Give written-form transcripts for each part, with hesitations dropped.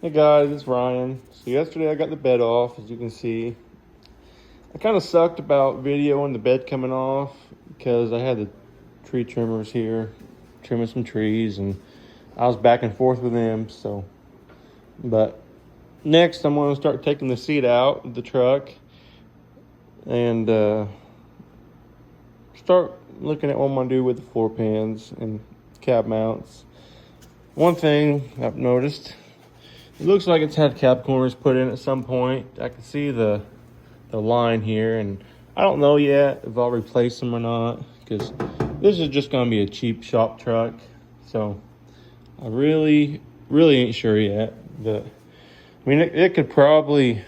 Hey guys, it's Ryan. So yesterday I got the bed off, as you can see. I kind of sucked about videoing the bed coming off because I had the tree trimmers here trimming some trees and I was back and forth with them. But next I'm going to start taking the seat out of the truck and start looking at what I'm going to do with the floor pans and cab mounts. One thing I've noticed, it looks like it's had cab corners put in at some point. I can see the line here, and I don't know yet if I'll replace them or not because this is just going to be a cheap shop truck. So I really ain't sure yet. But I mean, it could probably,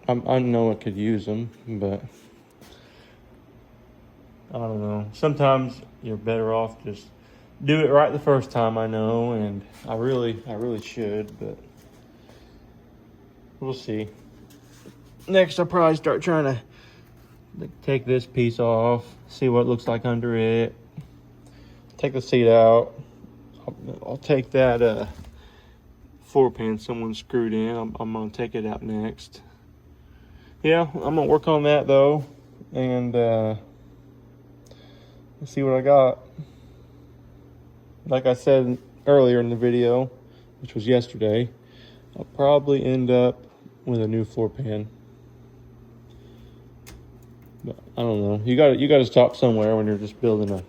I know it could use them, but I don't know. Sometimes you're better off just do it right the first time, I know, and I really should, but we'll see. Next, I'll probably start trying to take this piece off, see what it looks like under it. Take the seat out. I'll take that floor pan someone screwed in. I'm gonna take it out next. Yeah, I'm gonna work on that though, and let's see what I got. Like I said earlier in the video, which was yesterday, I'll probably end up with a new floor pan. But I don't know. You got to stop somewhere when you're just building a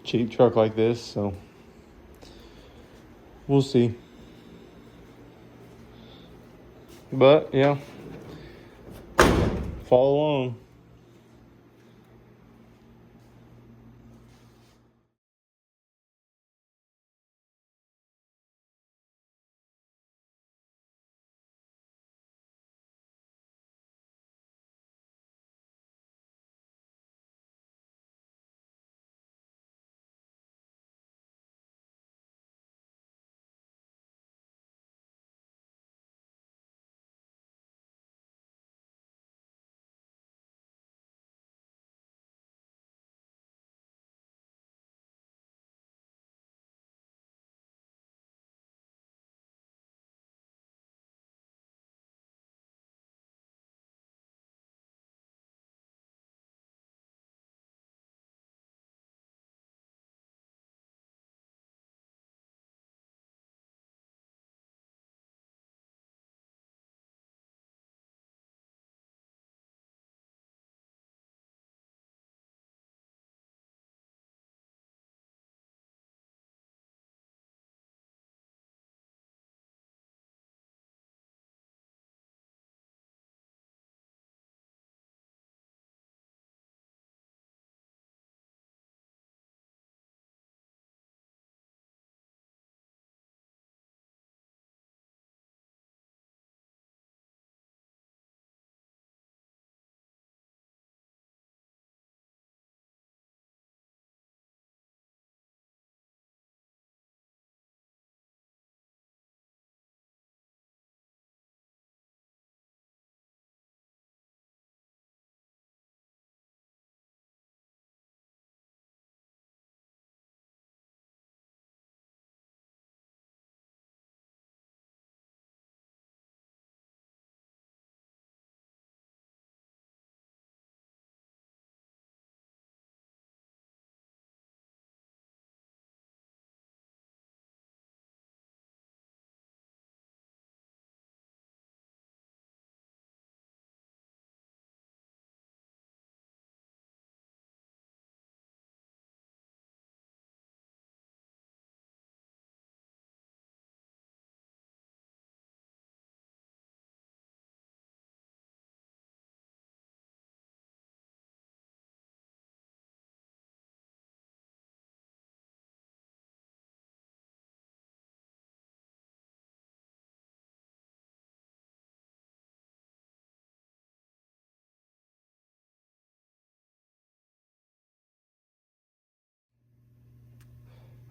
cheap truck like this. So we'll see. But yeah, follow along.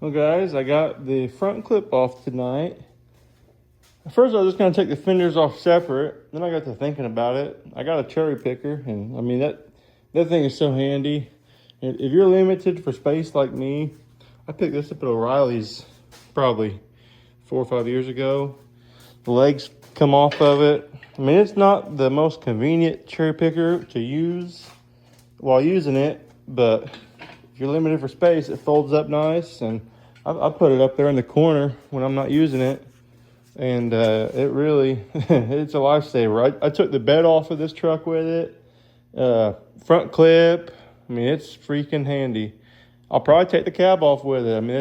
Well, guys, I got the front clip off tonight. At first, I was just gonna take the fenders off separate. Then I got to thinking about it. I got a cherry picker, and I mean that thing is so handy. If you're limited for space like me, I picked this up at O'Reilly's probably 4 or 5 years ago. The legs come off of it. I mean, it's not the most convenient cherry picker to use while using it, but if you're limited for space, it folds up nice, and I put it up there in the corner when I'm not using it, and it really, it's a lifesaver. I took the bed off of this truck with it, front clip. I mean, it's freaking handy. I'll probably take the cab off with it. I mean,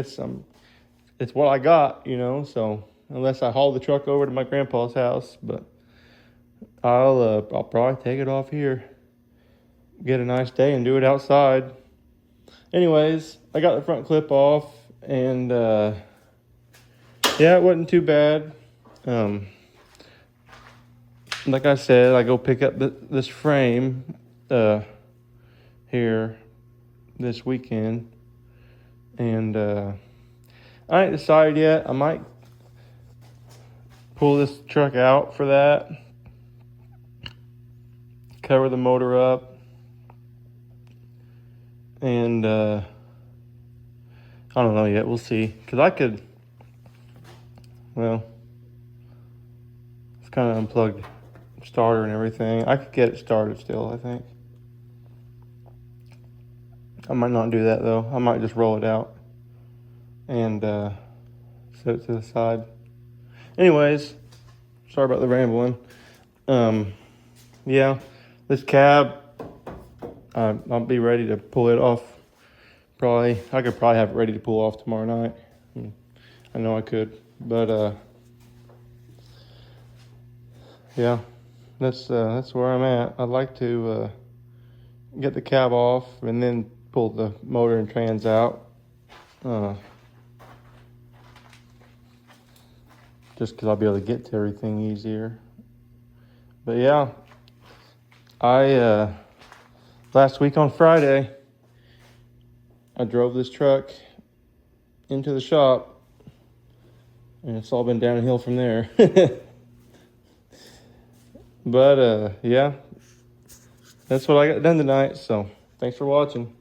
it's what I got, you know, so unless I haul the truck over to my grandpa's house, but I'll probably take it off here, get a nice day and do it outside. Anyways, I got the front clip off, and yeah, it wasn't too bad. Like I said, I go pick up this frame here this weekend, and I ain't decided yet. I might pull this truck out for that, cover the motor up, and I don't know yet. We'll see. Because I could, well, it's kind of unplugged starter and everything. I could get it started still, I think. I might not do that though. I might just roll it out and set it to the side. Anyways, sorry about the rambling. Yeah, this cab, I'll be ready to pull it off. I could probably have it ready to pull off tomorrow night. I know I could, but yeah, that's where I'm at. I'd like to get the cab off and then pull the motor and trans out. Just because I'll be able to get to everything easier. But yeah, I last week on Friday, I drove this truck into the shop, and it's all been downhill from there. But yeah, that's what I got done tonight. So thanks for watching.